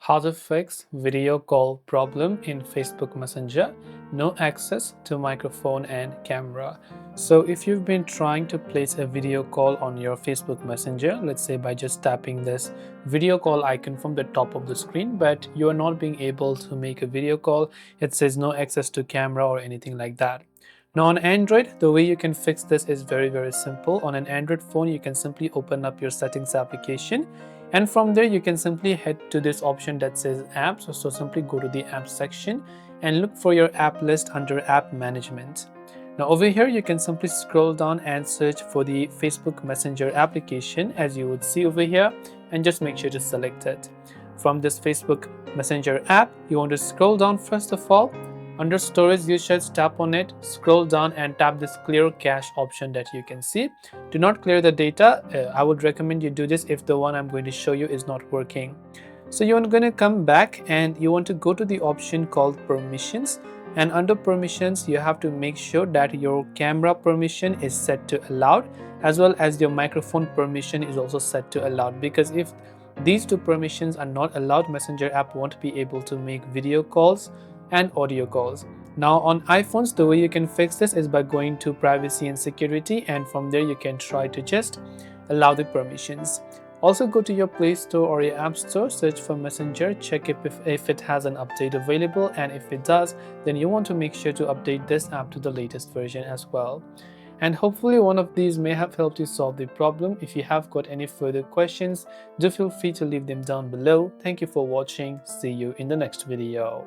How to fix video call problem in Facebook Messenger, no access to microphone and camera. So if you've been trying to place a video call on your Facebook Messenger, let's say by just tapping this video call icon from the top of the screen, but you are not being able to make a video call, it says no access to camera or anything like that. Now on Android, the way you can fix this is very simple. On an Android phone, you can simply open up your settings application, and from there you can simply head to this option that says apps. So simply go to the apps section and look for your app list under app management. Now over here you can simply scroll down and search for the Facebook Messenger application, as you would see over here, and just make sure to select it. From this Facebook Messenger app, you want to scroll down first of all. Under storage, you should tap on it, scroll down and tap this clear cache option that you can see. Do not clear the data. I would recommend you do this if the one I'm going to show you is not working. So you're going to come back and you want to go to the option called permissions, and under permissions you have to make sure that your camera permission is set to allowed, as well as your microphone permission is also set to allowed, because if these two permissions are not allowed, Messenger app won't be able to make video calls and audio calls. Now on iPhones, the way you can fix this is by going to privacy and security, and from there you can try to just allow the permissions. Also go to your Play Store or your App Store, search for Messenger, check if it has an update available, and if it does, then you want to make sure to update this app to the latest version as well. And hopefully one of these may have helped you solve the problem. If you have got any further questions, do feel free to leave them down below. Thank you for watching. See you in the next video.